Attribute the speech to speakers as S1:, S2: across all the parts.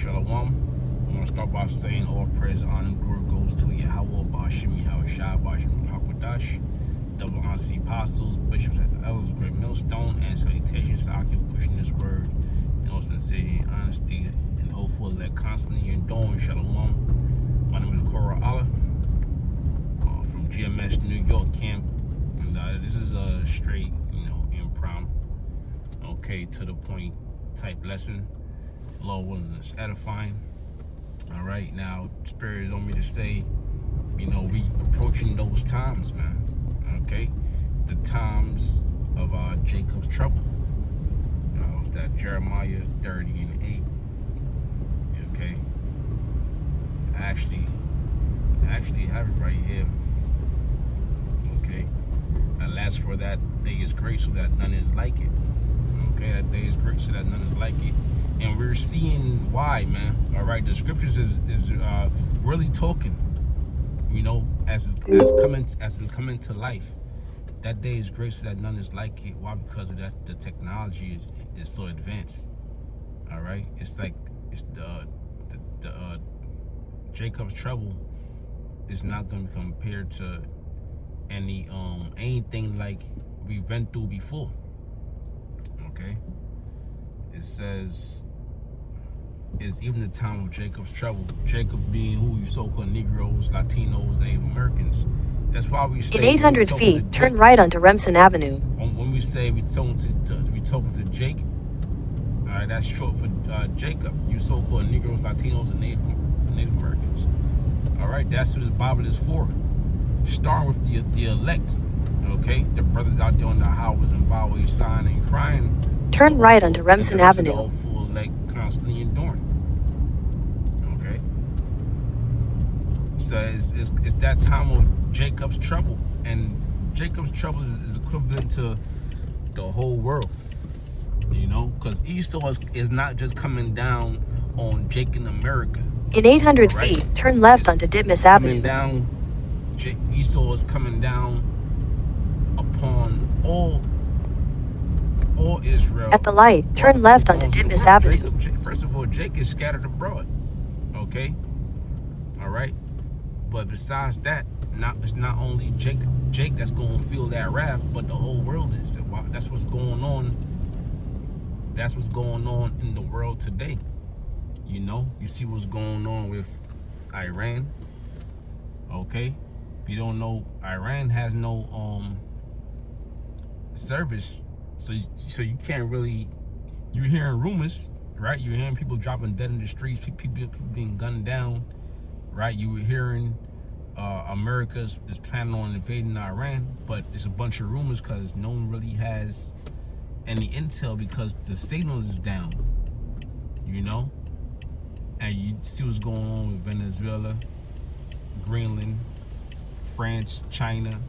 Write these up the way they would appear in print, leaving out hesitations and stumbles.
S1: Shalom. I want to start by saying all praise, honor, and glory goes to Yahweh, Bashim, Yahweh Shai, Bashim, Hakwadash, double honesty apostles, bishops, and elders of Great Millstone, and salutations to all people pushing this word in all sincerity and honesty, and hopefully that constantly enduring. Shalom. My name is Korah Allah from GMS New York camp, and this is a straight, impromptu, okay, to the point type lesson. Lord willing, it's edifying. All right, now Spirit is on me to say, we approaching those times, man. Okay, the times of Jacob's trouble. It's that Jeremiah 30:8. Okay, I actually have it right here. Okay, alas, for that day is great, so that none is like it. Okay, that day is great, so that none is like it. And we're seeing why, man. All right, the scriptures is really talking, as it's coming to life. That day is great, so that none is like it. Why? Because of that, the technology is so advanced. All right, it's the Jacob's trouble is not going to be compared to anything like we've been through before. Okay, it says, is even the time of Jacob's trouble. Jacob being who you so-called Negroes, Latinos, Native Americans. That's why we say,
S2: in 800 feet, turn right onto Remsen Avenue.
S1: When we say we talking to Jake, all right, that's short for Jacob. You so-called Negroes, Latinos, and Native Americans. All right, that's what this Bible is for. Starting with the elect. Okay, the brothers out there on the highways and byways, sighing and crying.
S2: Turn right onto Remsen Avenue.
S1: All full elect, constantly enduring. Okay, so it's that time of Jacob's trouble, and Jacob's trouble is equivalent to the whole world. Because Esau is not just coming down on Jake in America.
S2: In 800 feet, turn left onto Ditmas Avenue.
S1: Esau is coming down upon all Israel.
S2: At the light, turn left onto Ditmas Avenue.
S1: First of all, Jake is scattered abroad. Okay? All right? But besides that, it's not only Jake that's going to feel that wrath, but the whole world is. That's what's going on. That's what's going on in the world today. You see what's going on with Iran. Okay? If you don't know, Iran has no service, so you can't really. You're hearing rumors, right? You're hearing people dropping dead in the streets, people being gunned down, right? You were hearing America is planning on invading Iran, but it's a bunch of rumors because no one really has any intel because the signal is down, and you see what's going on with Venezuela, Greenland, France, China,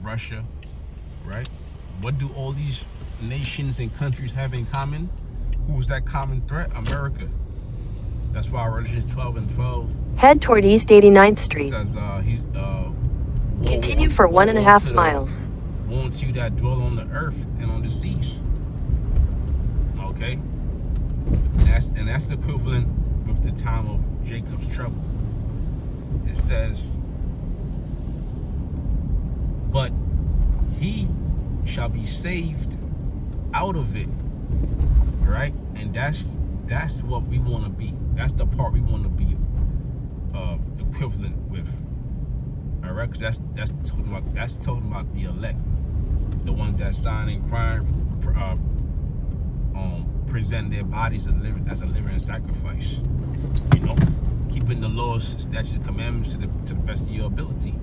S1: Russia, right? What do all these nations and countries have in common? Who's that common threat? America. That's why Revelations 12:12.
S2: Head toward East 89th Street.
S1: Says
S2: continue for 1.5 miles.
S1: Woe to you that dwell on the earth and on the seas. Okay, and that's equivalent with the time of Jacob's trouble. It says, but he shall be saved out of it, right? And that's what we want to be. That's the part we want to be equivalent with. All right, because that's talking about the elect, the ones that sign and crying, present their bodies as a living sacrifice. Keeping the laws, statutes, and commandments to the best of your ability.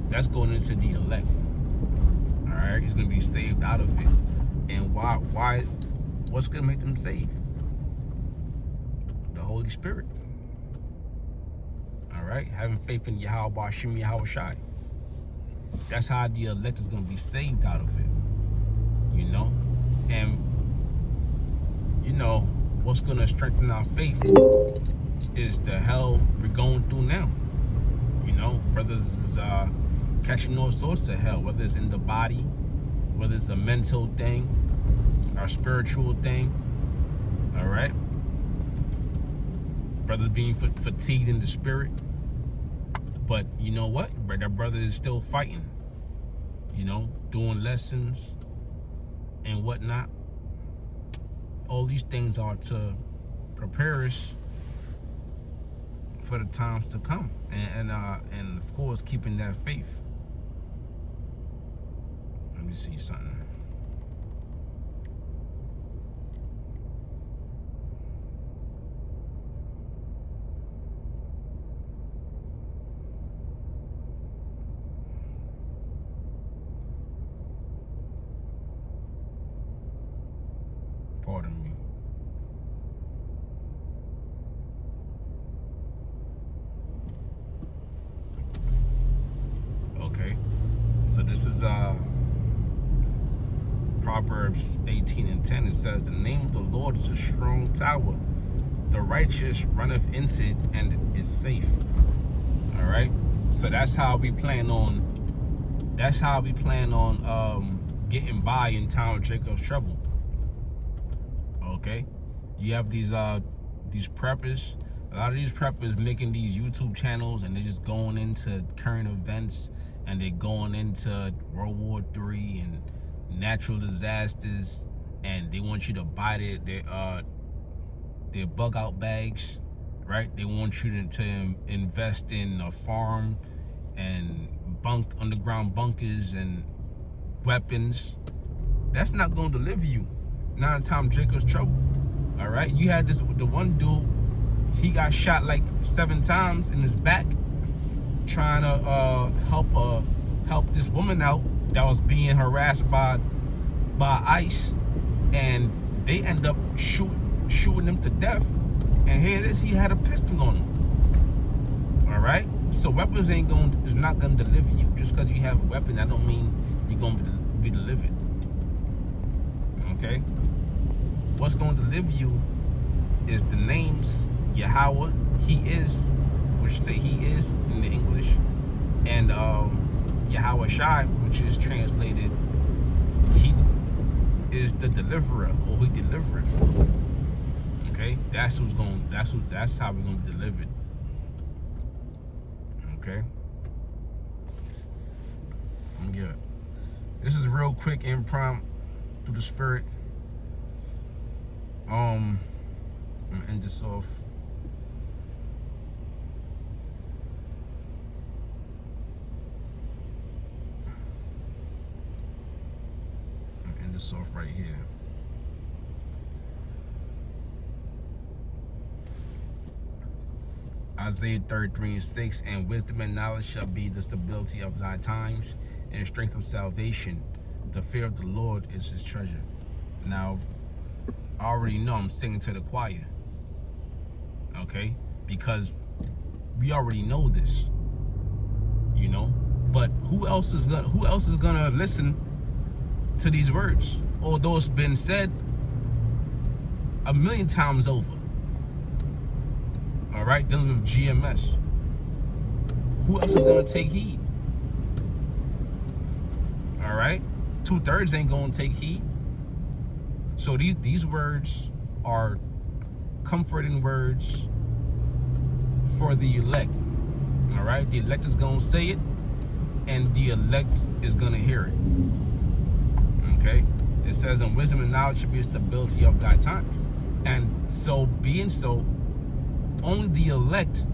S1: That's going into the elect. All right, he's going to be saved out of it. And why? What's going to make them saved? The Holy Spirit. All right, having faith in Yahweh, Bashim, Yahweh Shai. That's how the elect is going to be saved out of it. And what's going to strengthen our faith is the hell we're going through now. Brothers catching all sorts of hell, whether it's in the body, whether it's a mental thing, or spiritual thing. All right, Brothers being fatigued in the spirit. But you know what? That brother is still fighting. You know, doing lessons and whatnot. All these things are to prepare us for the times to come, and of course keeping that faith. Let me see something. Pardon me. Okay, so this is Proverbs 18:10. It says, "The name of the Lord is a strong tower. The righteous runneth into it and is safe." All right, so that's how we plan on. Getting by in time of Jacob's trouble. Okay, you have these preppers. A lot of these preppers making these YouTube channels, and they're just going into current events, and they're going into World War III and natural disasters, and they want you to buy their bug out bags, right? They want you to invest in a farm and underground bunkers and weapons. That's not going to deliver you. Not in time of Jacob's trouble. All right, you had the one dude. He got shot like 7 times in his back, trying to help this woman out that was being harassed by ICE, and they end up shooting him to death. And here it is, he had a pistol on him. All right, so weapons is not gonna deliver you. Just because you have a weapon, that don't mean you're gonna be delivered. Okay, what's gonna deliver you is the names Yahweh, He is, which say He is in the English, and Yahweh Shai, which is translated He is the deliverer, or He delivereth. Okay, that's how we're gonna be delivered. Okay, yeah. This is real quick impromptu through the spirit. I'm gonna end this off. Off right here. Isaiah 33:6, "And wisdom and knowledge shall be the stability of thy times, and strength of salvation. The fear of the Lord is his treasure." Now, I already know I'm singing to the choir. Okay? Because we already know this. You know? But who else is gonna listen to these words, although it's been said 1,000,000 times over? All right, dealing with GMS. Who else is gonna take heed? All right, 2/3 ain't gonna take heed. So these words are comforting words for the elect. All right, the elect is gonna say it, and the elect is gonna hear it. Okay, it says, "And wisdom and knowledge should be a stability of thy times." And so, being so, only the elect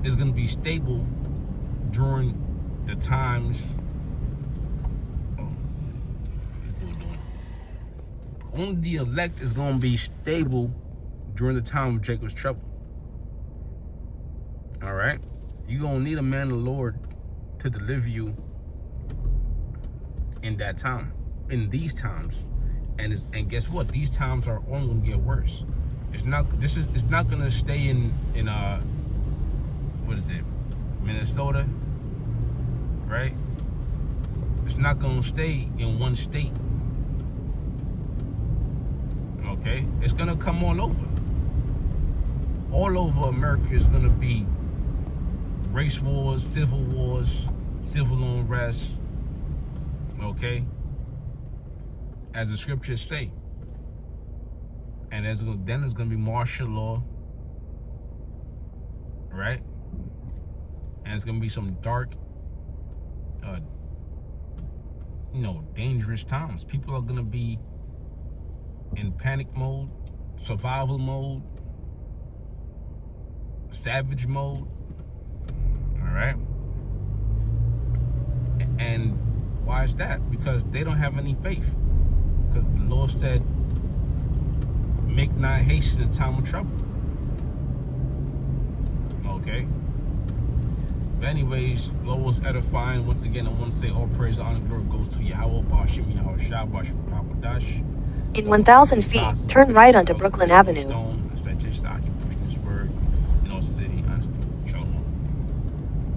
S1: is going to be stable during the times. Only the elect is going to be stable during the time of Jacob's trouble. All right, you're going to need a man of the Lord to deliver you in that time. In these times, and guess what? These times are only going to get worse. It's not going to stay in what is it, Minnesota, right? It's not going to stay in one state. Okay, it's going to come all over. All over America is going to be race wars, civil unrest. Okay, as the scriptures say. And then there's going to be martial law. right? And it's gonna be some dark, dangerous times. People are gonna be in panic mode, survival mode, savage mode. All right. And why is that? Because they don't have any faith. Because the Lord said, make not haste in time of trouble. Okay. But anyways, Lord was edifying. Once again, I want to say all praise, honor, and glory goes to Yahweh, Bashim, Yahweh Shah, Bashim, Hakwadash.
S2: In 1,000 feet, turn right onto Brooklyn Avenue.
S1: Stone, citation, I keep pushing this word. City, honesty, shalom.